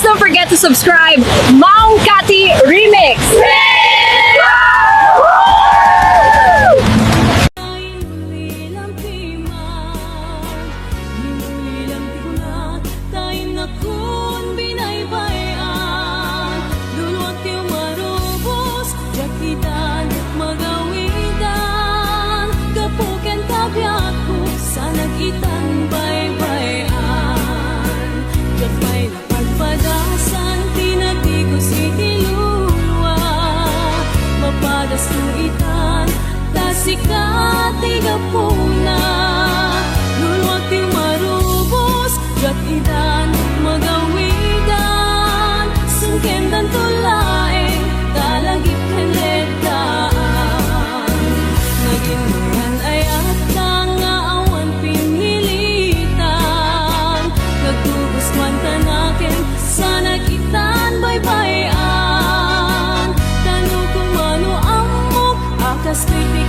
don't forget to subscribe. Maong Kati Remix! Sikati gapuna luluwag ti marubos jat idan magawidan sungkendan tulaeng talagip kenletaan naging mayan ay at nga awan pinilitan nagtubos man tanakin sa nagitan baybayan tanu kung mano amok akas kritik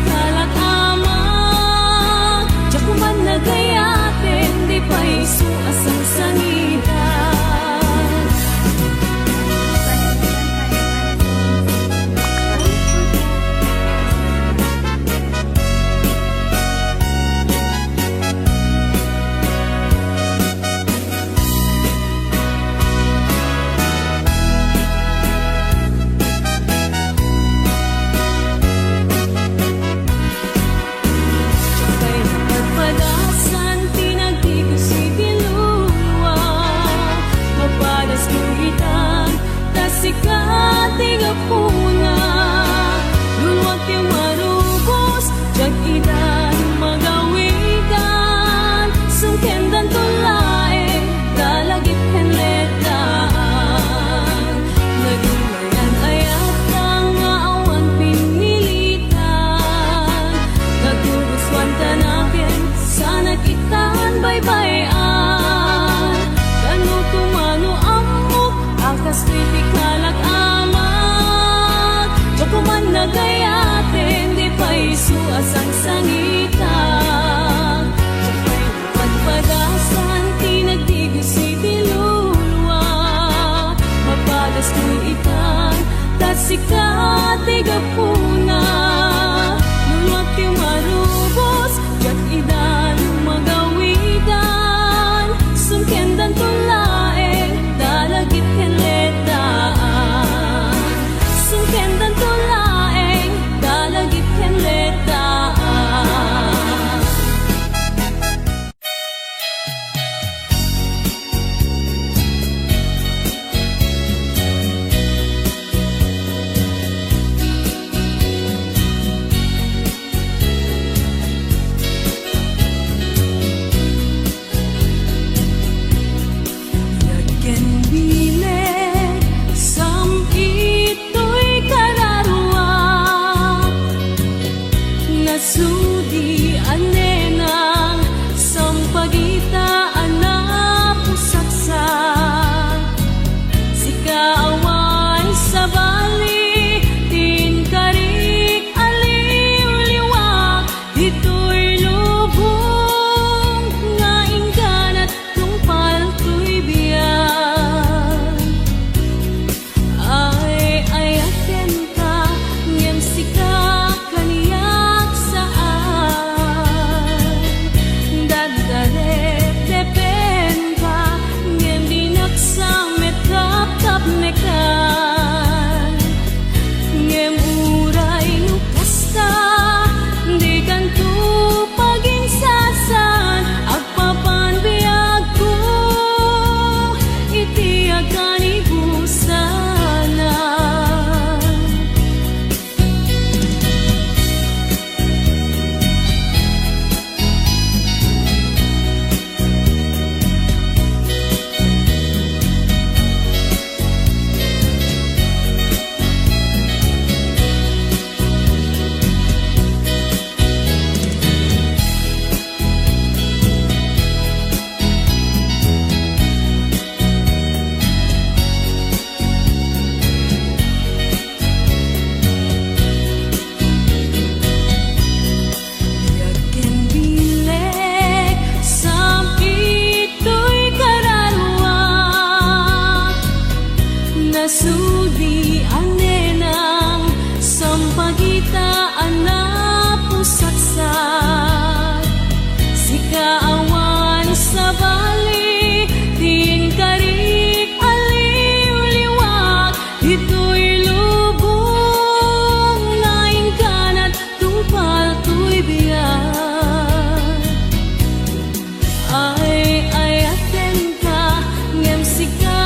nagayatin, di pa isu asang sangitan. Sikati gapuna luluwag ti marubos jag idan magawidan sungkendan tulae dalagip kenletaan naging mayan ayat nga awan pinilitan nagtubos tanakin sa nagitan baybayan kanu tumano amok akas kritikal kuman nagayatin, di pa isu asang sangitan Kapay pagpadasan, tinagtigos si dilulwa Mapadas ko'y itan, tasikati gapuna Luluwag ti marubos, jat idan magawidan Sungkendan tulae, dalagit kenletaan Sungkendan tulaeng dalagit kenletaan nasudi anenang sampagitaan na pusaksat si kaawan sa bali din karik aliw-liwag dito'y lubong lain kanat tungpal to'y biyak ay aten ka ngem sika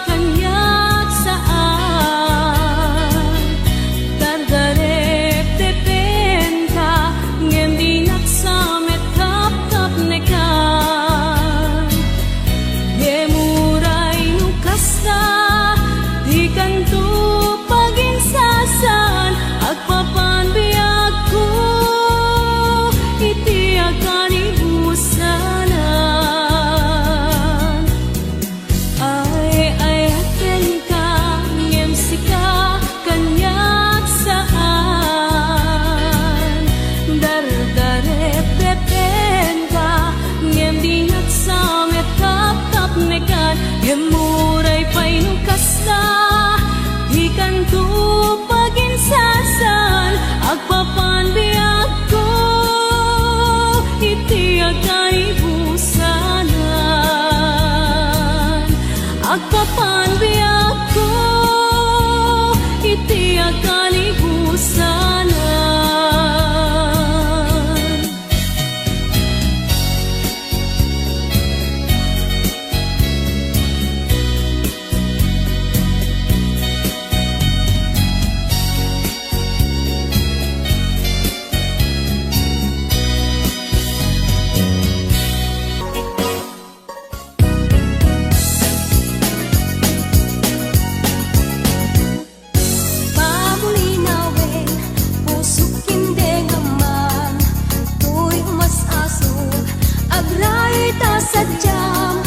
kanyak saan dardarep tepen ka ngem dinak samet kap nekan gemuray nukasta di kanto paginsasan agpapan biag ko iti akan ibusanan ay aten ka ngem sika kanyak saan dardarep depen ka ngem dinak samet kap nekan gemuray pay nukasta di kanto paginsasan agpapan biag ko iti akan ibusanan agpapan biag ko iti akan ibusanan. Pamulinawin, pusok hindi ngaman, tuy umasasok, agray ta sadyam,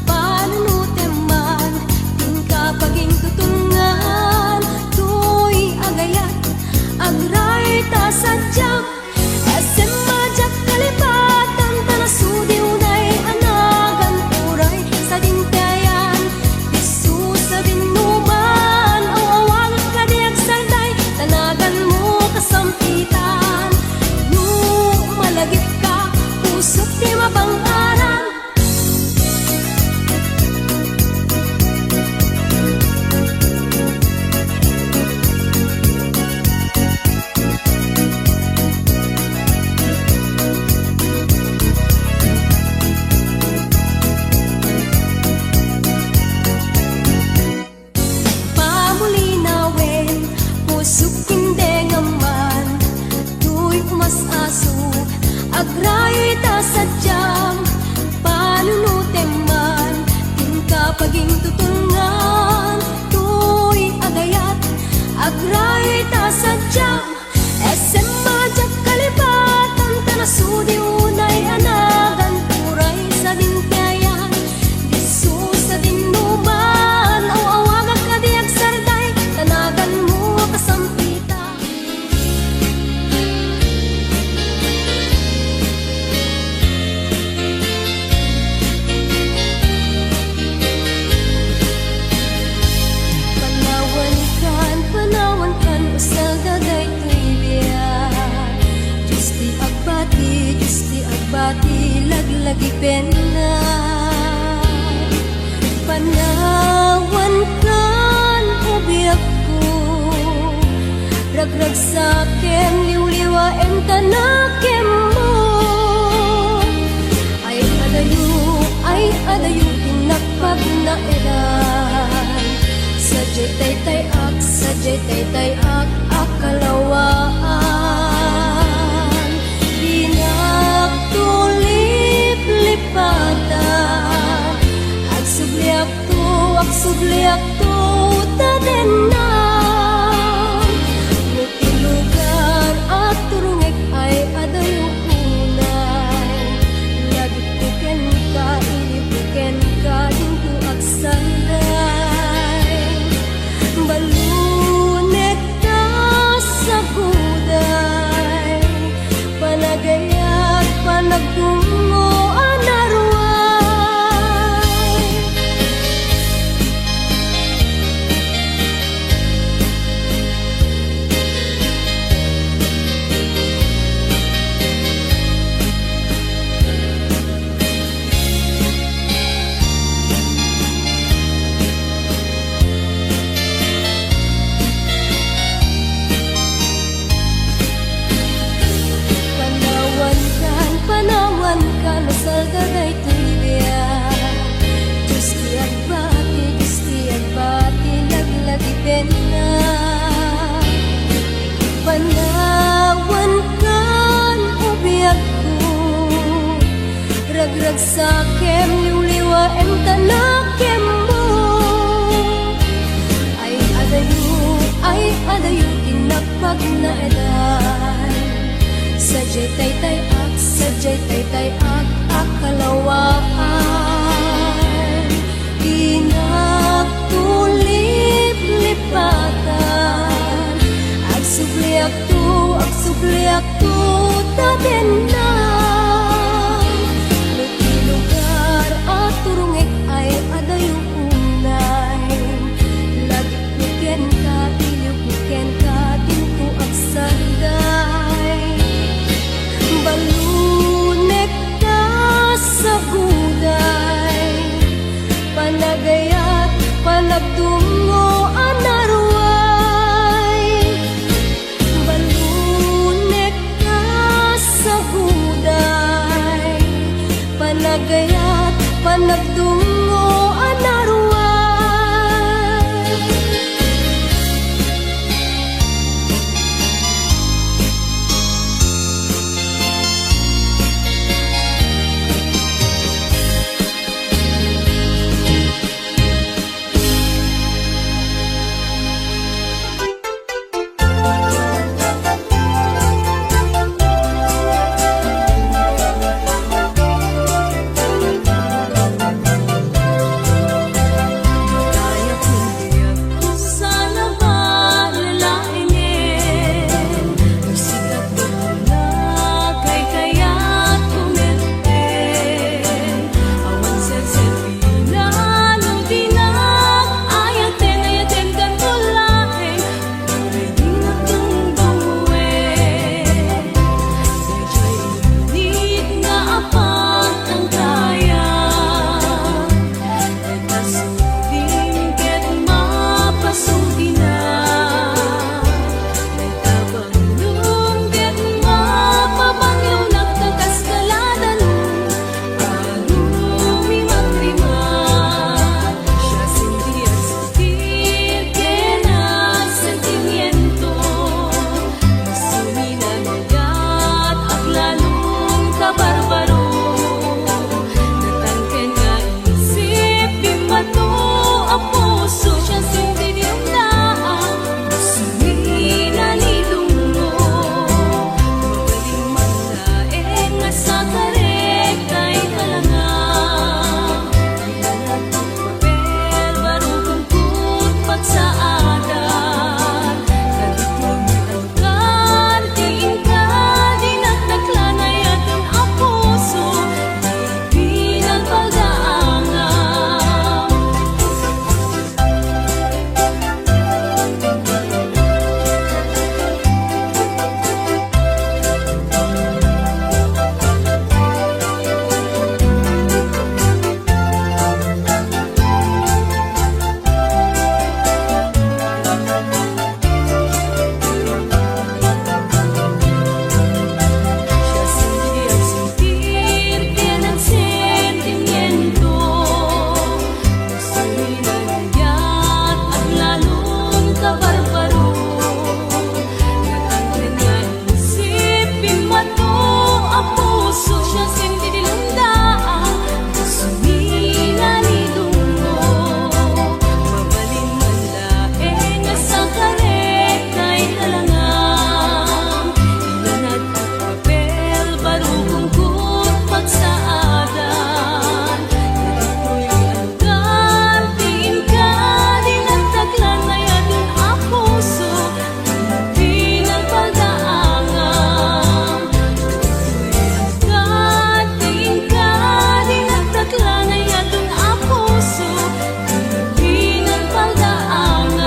panunuteman, din kapaging tutungan, tuy agayat, agray ta sadyam, esem majak kalipatan, tanasudi unay anagan, uray sa dintayan, pisu sa dinuman, awawang kadiyak sarday, tanagan mo kasampitan, no malagip ka, pusok di mabanggaran. Pamulinawin, pusok hindi ngaman, tuy umasasok, agray ta sadyam, panunuteman, din kapaging tutungan, tuy agayat, agray ta sadyam, esem majak kalipatan, tanasudi unay anagan, turay sa dintayan, disu sa dinuman, awawagan kadiyak sarday, tanagan mo kasampitan. Panawan kan, usal dagay tuy biyak, Diyos di agbati, laglagi pena. Panawan kan, ubiyak ko, ragrag saken, liwliwaen tanakem mo. Ay adayo, tinakpag na eran. Sadyay tay ak, akalawaan. Dinak tulip lipatan, agsubliak to, tadenan. Nutilugan at turungek ay adayo unay. Lagit piken ka, ilipiken ka, hinto agsanday. Balunet ka sa guday, panagayat, panagtungo, anarway. nagtungo anaruan. Kaya kundi ako sana ba lalainin? Sikat ko na kay kaya't kumitin. Awan sa pinalo dinak ayaten kan tulahin. Pwede di na tungduin. Medyo'y init nga apat ang kaya. Nagkasudin ket mapasudi na. Nagtabandong ket mapabangyaw nagkakaskaladan. Alumi magriman. Siya sindi at sutil kena sentimiento. Suminagat at lalong kabarbaro. Natangken nga isip di mato ang puso. Siya sindi niyong daan. Sumina ni dungo. Magaling maglaeng nga sa karek kay kalangang. Ilanat ang papel baro kungkut pagsaadan. Kaditong alugar diin ka dinagdaklan ay atin ang puso. Di pinagpagaangan. Siya sindi at sentir ng sentimiento. Suminagayat at lalong kabarbaro. Natangken nga isip mato ang puso. Siya sindi nilang daan. Sumina ni dungo. Mabalin man laeng nga sa karek kay kalangang. Ilanat at papel baro kungkut pagsaadan. Kadito'y alugar diin ka dinagdaklan ay atin ang puso. Di pinagpagaangan. Alugar diin ka dinagdaklan ay atin ang puso. Di pinagpagaangan.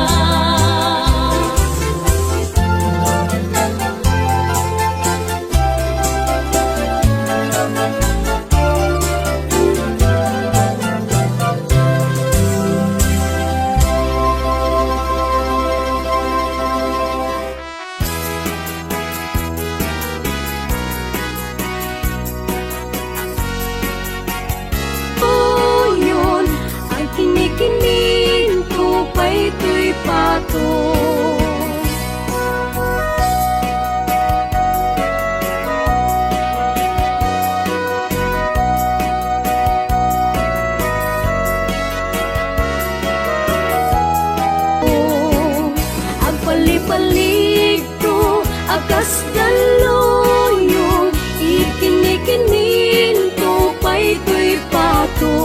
Yun ay kinikinin tupay to'y pato. Ang palipaligto akas daluyo ikinikinin tupay to'y pato.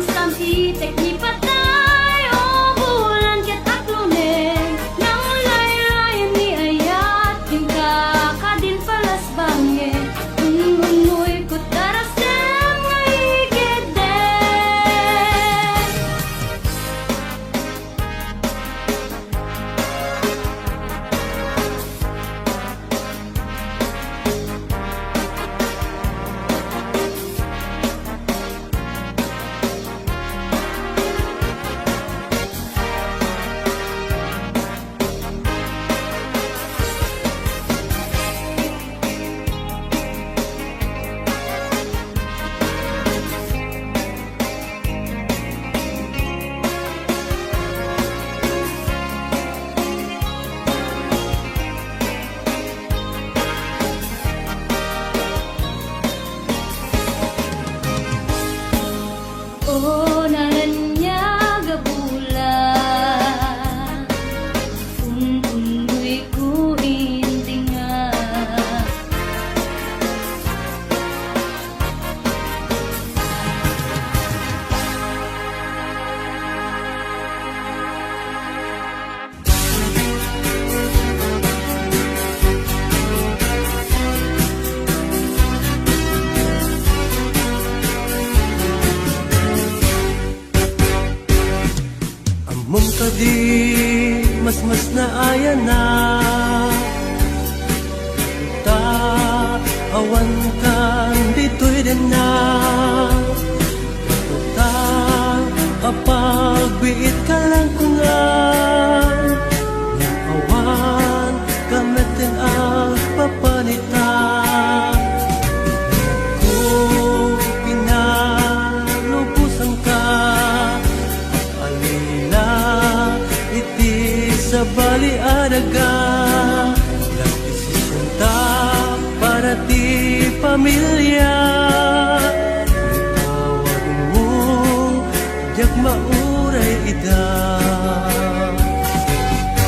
Sam itek ni patay o bulan ket aklunen. Nang laylayan ni ayat tingka kadin palas bange. Unuy kut daras dem ngaigede. Ang Christmas na ayan na. Ta awan kan dito'y din na. Ta kapagbiit ka lang kungan. Yang awan gamitin ang papanitan. Kung pinalubusan ka, alila iti sa balianaga. Nagdesisyon ta para ti pamilya. Tawag mo, diyak mauray ida.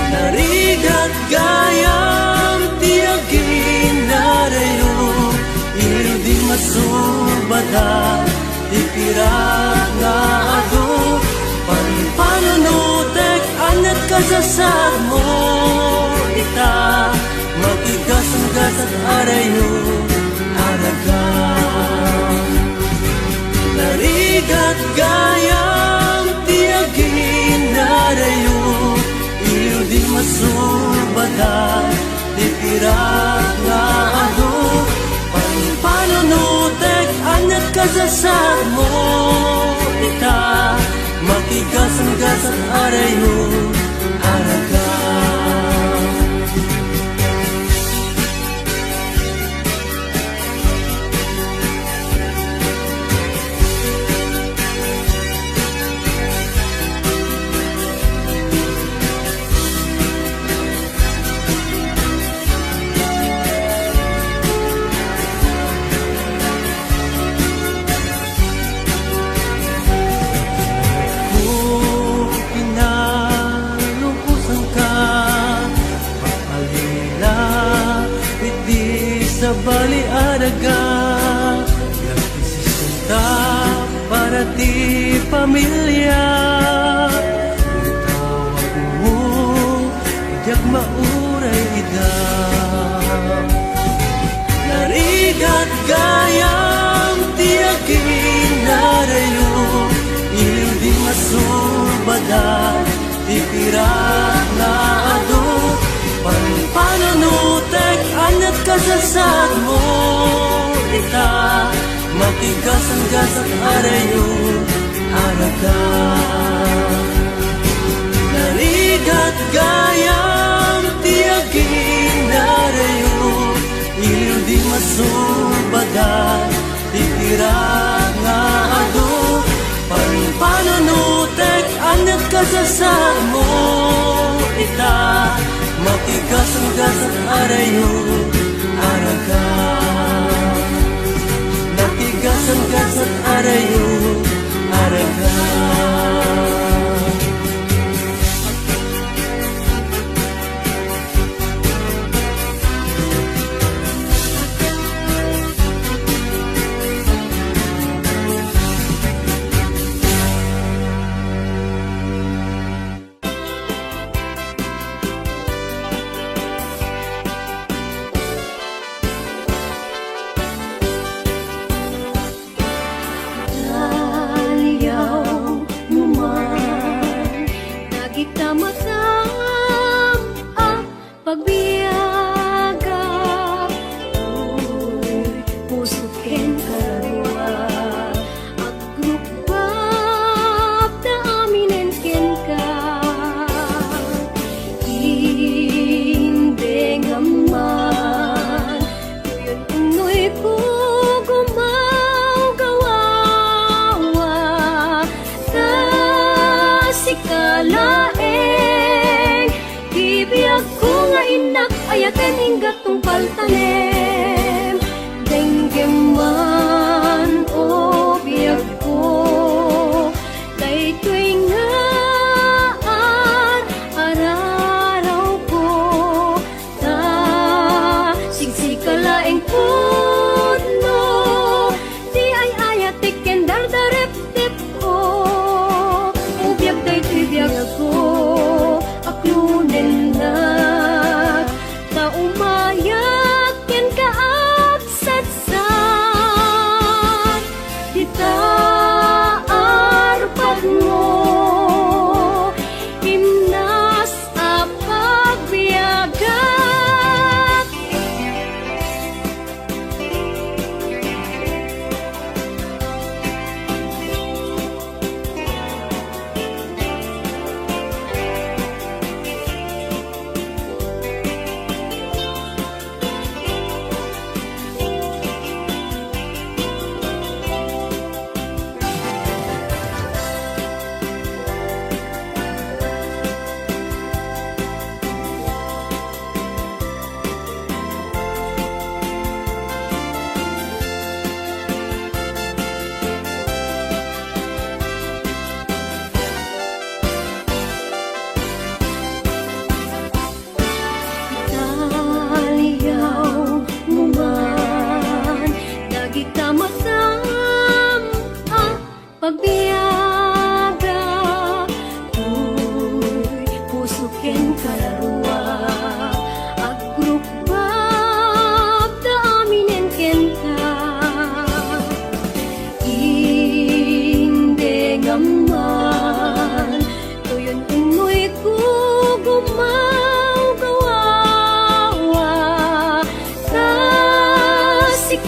Narigat gayam tiyagin narayo. Hindi masubada ipirat nga ado. Panunutek anat kasasad mo ita. Magigasang-gasang arayo araga. Narigat gayam tiyagin narayo. Hindi masubada ipirat nga ado. Panunutek anat kasasad mo ita. Makigasang-gasang arayo araga. Sa balianaga, nagdesisyon ta para ti pamilya. Tawag mo, diyak mauray ida. Narigat gayam tiyagin narayo. Hindi masubada ipirat na ado. Panunutek anat kasasad mo ita. Makigasang-gasang arayo araga. Narigat gayam tiyagin narayo. Hindi masubada ipirat nga ado. Panunutek anat kasasad mo ita. Makigasang-gasang arayo araga. Makigasang-gasang arayo araga. Pagbiyaga, pusot ken karagwa. Agrupap na aminen ken ka. Hindi ngaman, yun unoy ko gumaw-gawawa. Tasikalaeng, ibiyag ko nga inak ayaten hinggat tong paltanem. Denggeman o biyag ko, daytoy ngaan araraw ko. Ta sigsikalaeng pudno, di ay ayatik ken dardarep-tip ko. Ubiyag daytoy biyag ko, aklunen na umayak ken kaabsatsan. Dita arpad mo, himnas apa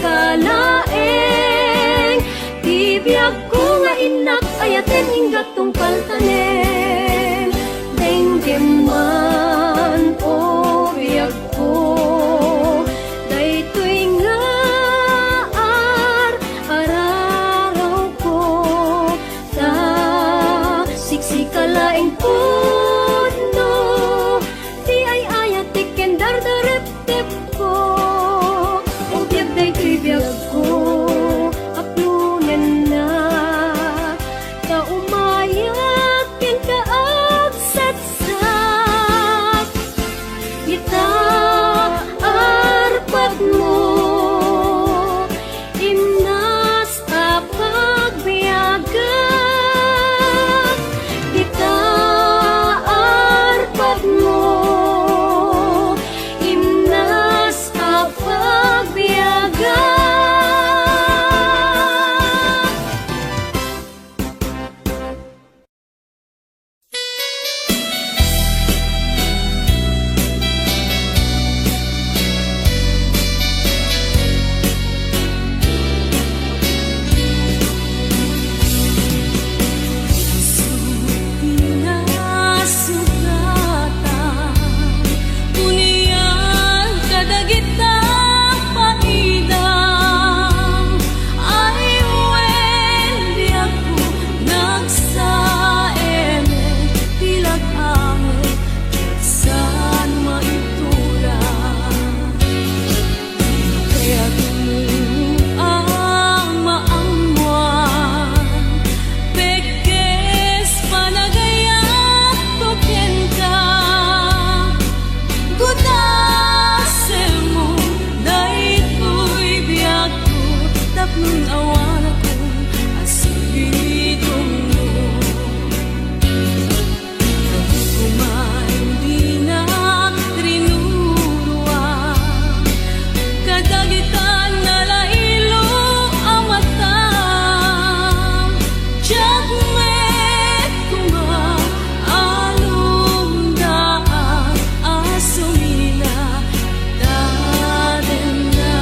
kalaeng tibiyag ko nga inak ayaten hinggat tungkal tanen denggem man o biyag ko daytoy nga araraw ko sa siksikalaeng puno di ay ayatik ken dardarep-tep ko o biyag daytoy biyag ko aplunan na kaumayak ken kaagsatsak kita arpat mo imnas apagbiagan kita arpat mo imnas apagbiagan Pinasugatan, unian kadagitang paidang, ay wen di ako nagsaeme, tilag angit, saan maiturang. Kaya kung ang maangwan, pekes panagayat token ka, gudase mo, daytoy biyag ko, tapnon awan akong asibidong mo. Kumain di na rinuruan, kadagitan na lailo ang mata. Jagmet kuma alumdaan asumina dadena.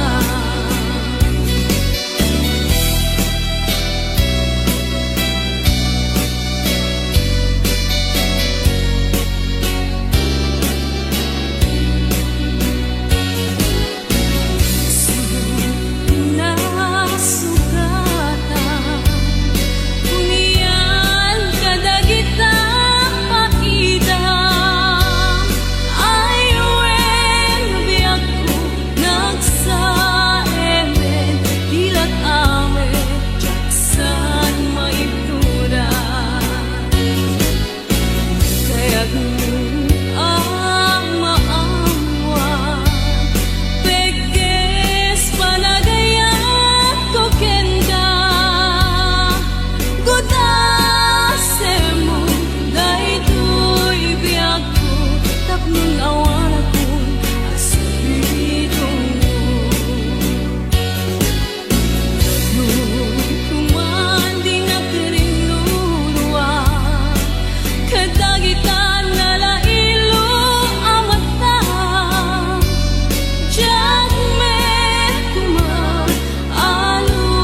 Pinasugatan, unian kadagitang paidang, ay wen biyag ko nagsaemen, tilag amen, saan maiturang. Kaya kung ang maangwan, pekes panagayat token ka, gudase mo, daytoy biyag ko, tapnon awan akong asibidong mo. Kuman di nga karinuruan, kadagitan na lailo ang mata. Jagmet kuma alumdaan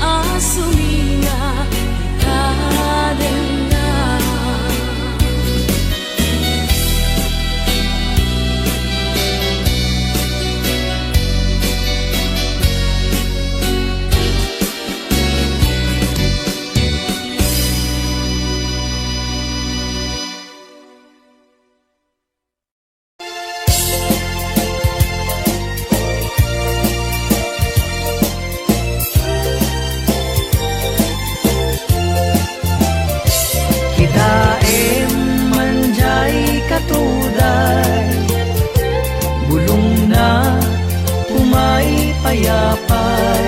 asumina kadena. Kitaem manjay katuday, bulong na umay payapay,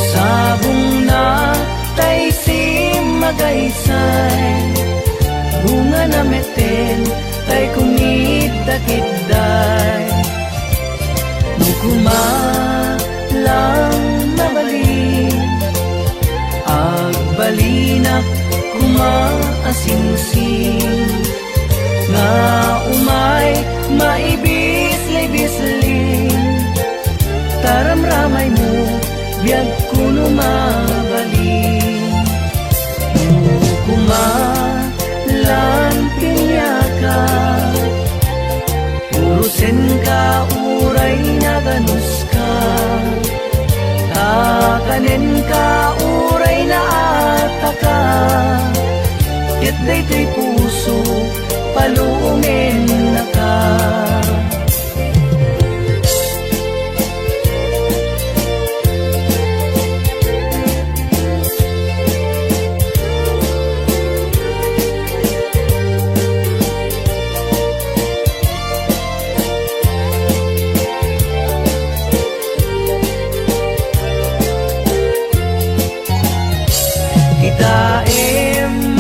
sabong na tay simagaysay, bunga na meten tay kumidakidday, mukuma lang nabalin, agbalinak kumaasing-sing, nga umay maibis-libisling, taramramay mo, biyag kuno mabalin. Kumalan pinyaka, urusin ka, uray na ganus ka. Takanin ka, uray na ataka. Ket daytoy puso, paluongin na ka.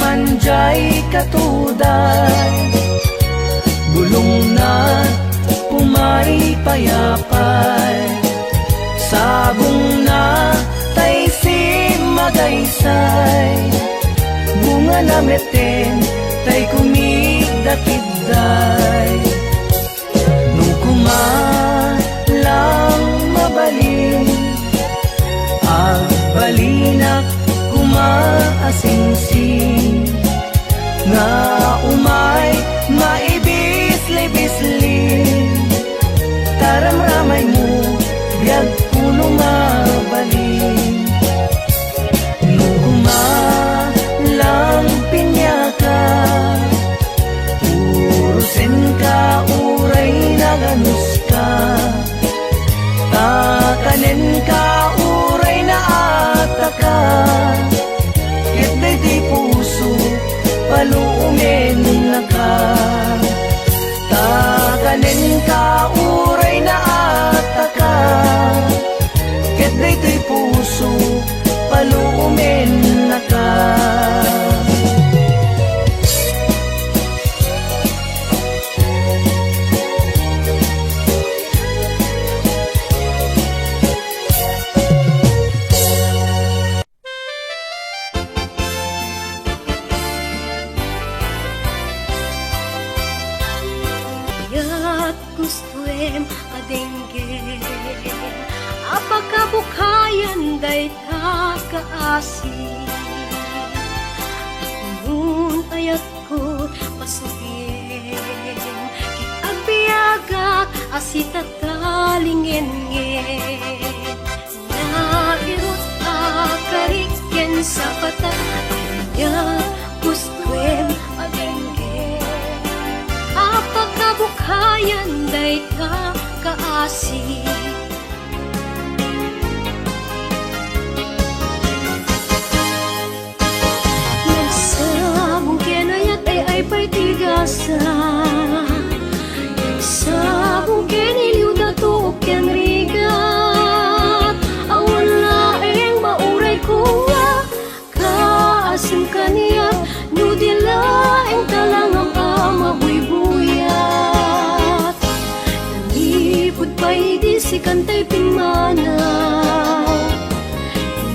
Manjay katuday, bulong na pumay payapay, sabong na tay si magaysay, bunga na meten tay kumigdakidday. Nung kumalang mabalin, ang balinak kumaasing-sing, nga umay maibisli-bisli. Taramramay mo, biyag puno mabalin. Nung kumalang pinyaka, urusin ka, uray na ganus ka. Takanin ka, uray na ataka. Ket daytoy puso, paluongin na ka. Takanin ka, uray na ataka. Ket daytoy puso, paluongin na ka. Ya't gustuem adengge, apakabukayan day ta kaasi. Nun ayat ko pasugin, kitagbiagak asitatalingen nairot akariken sa patat. Ya't gustuem adengge, apakabukayan day ka kaasi. Nagsabong kinayat ay pa'y tigasa, nagsabong kiniliw na tuok yan rigat. Awan laeng mauray ko nga, kaasim kaniyat, nudilaeng talangang mabuyat. Nalipod pa'y di si kantay pinmanaw,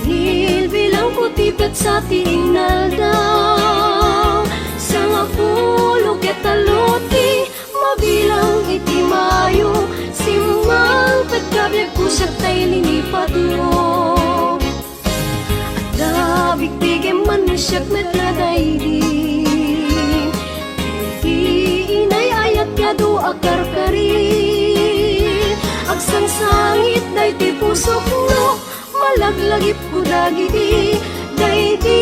inilbilang kutipet sa tingal daw. Sa nga pulog etaluti, mabilang iti mayo, simang pagkabyag ko siya tay linipat mo. At nabigtigim man mo siyak metladaydi, inay-ayat ka do akarkari. Agsangsangit day ti pusok no, malaglagip ko dagiti, day di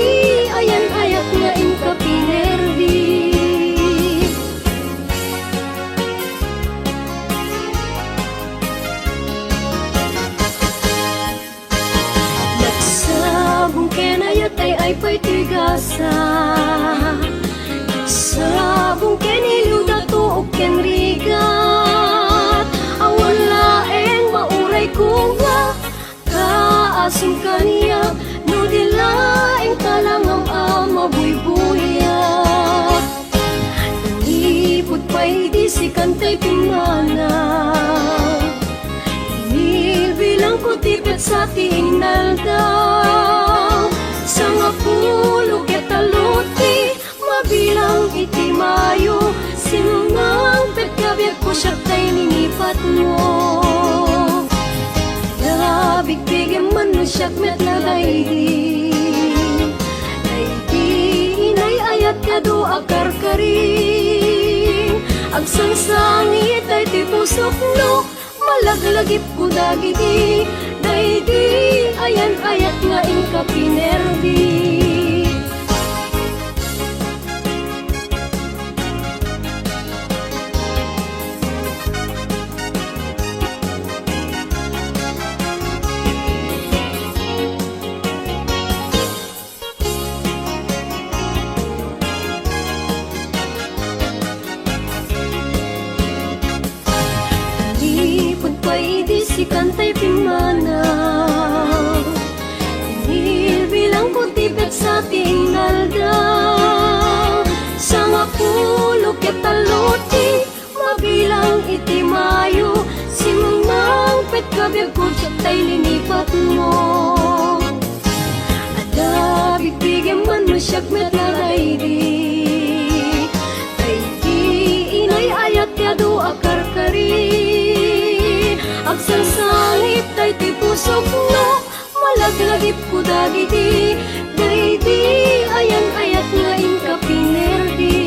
ayan-ayat nga inka pinerdi. Nagsabong kinayat ay pa'y tigasa, nagsabong kiniliw na tuok ken rigat. Awan laeng mauray ko nga, kaasim kaniya, nudilaeng talangam mabuybuyat. Nalipod pa'y di si kantay pinmanaw, inilbilang kutipet sa tingal daw. Sa nga pulog etaluti, mabilang iti mayo, simang pagkabyag ko siya tay ninipat mo. syakmet na daydi inay ayat kado akarkaring agsangsangit ay ti pusok no malaglagip ko dagiti daydi ayan ayat nga inka pinerdi. Si kantay pimana bilang ko tipet sa tinalda sa mapulo ketaluti mabilang iti mayo simang pet kabir ko sa tay linipat mo ada bibigyan man mo syakmet na daydi daydi inay ayat yado akarkari agsangsangit tay ti pusok no malaglagip ko dagiti daydi ayan ayat nga inka pinerdi.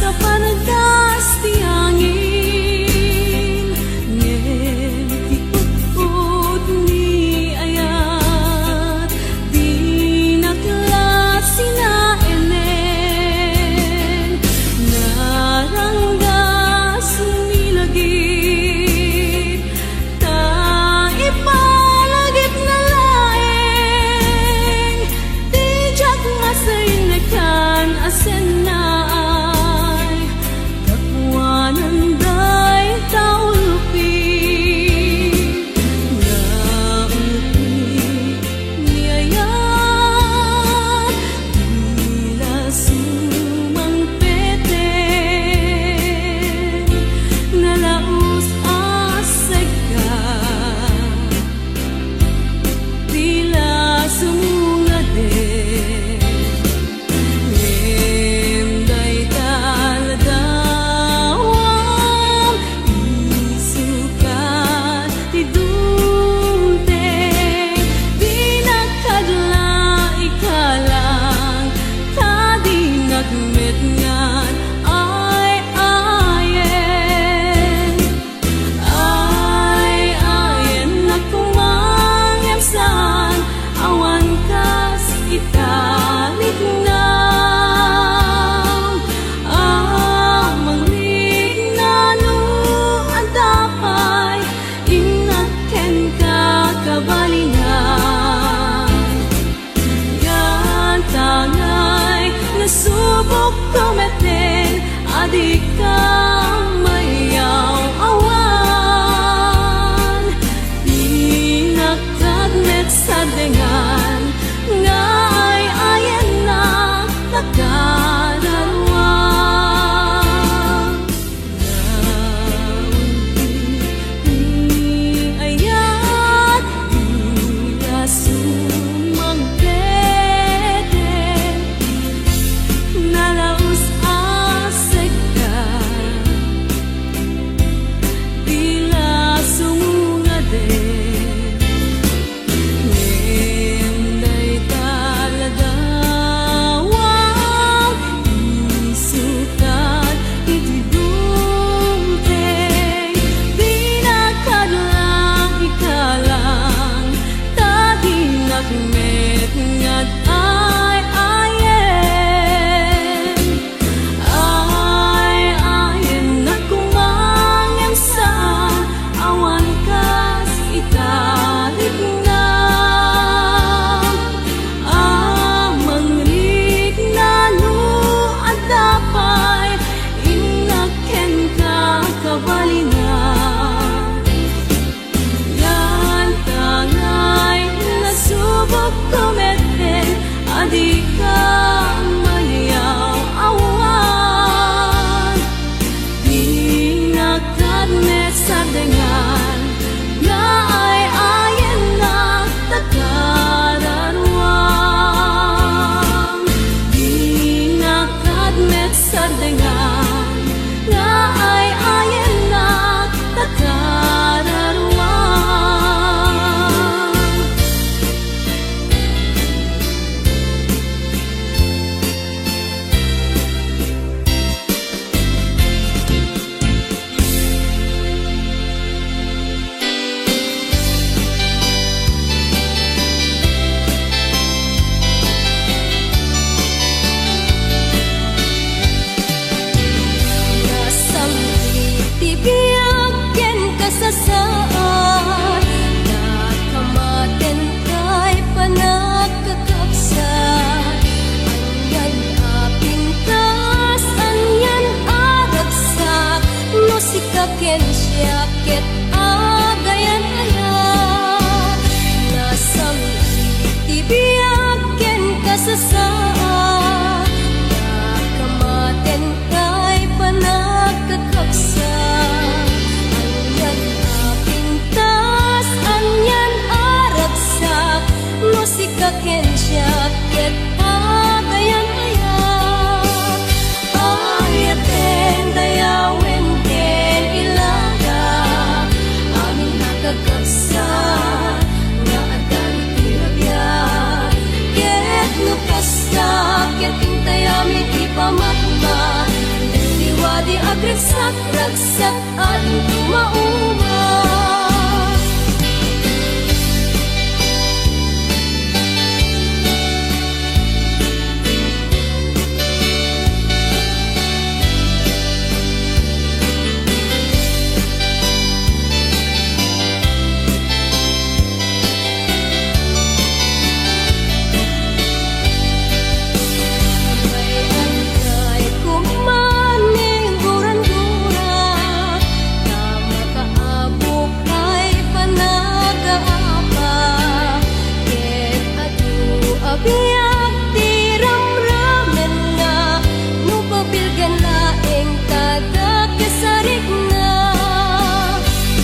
Kapanagas ti angin ngem ti puput ni ayat di naklas sinaenen naranggas sumilagit ta ipalagit na laeng di jak masay nakan asen na nanday taulupi naupi niayat tila sumang peten nalaus asagka tila sumungade nemday talada subok tumeten adik kang mayaw awan pinagkagnet sa dengan ngay ayan na nagkadarwan ni ayat tila sumang nalaus aseka tila sumungade di agresak, ragsak ating tumauma. Biyak ti ramramen na no pabilgan laeng kada kasarik na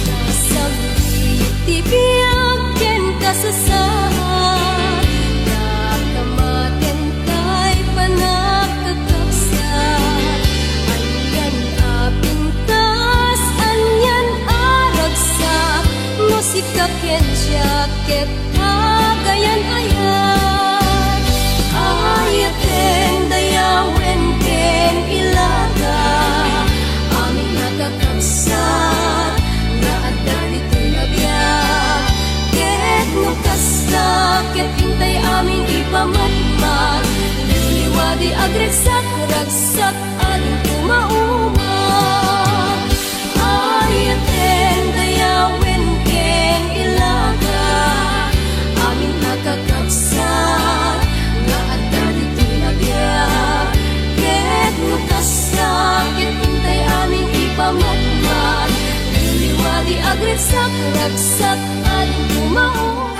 nasabi ti biyak ken kasasaan nakamaten kay panakakapsat anyan apintas anyan aragsak musika ken jacket agayan ayan ayaten dayawen ken ilaga aming nakakapsat na adda dito'y nabiyag ket no kasakit intay aming ipamatmat liwadi agresak ragsak ating tumauma ayaten dayawen ken ilaga aming nakakapsat sakit hintay aming ipamatmat liwadi agresak ragsak ating tumauma.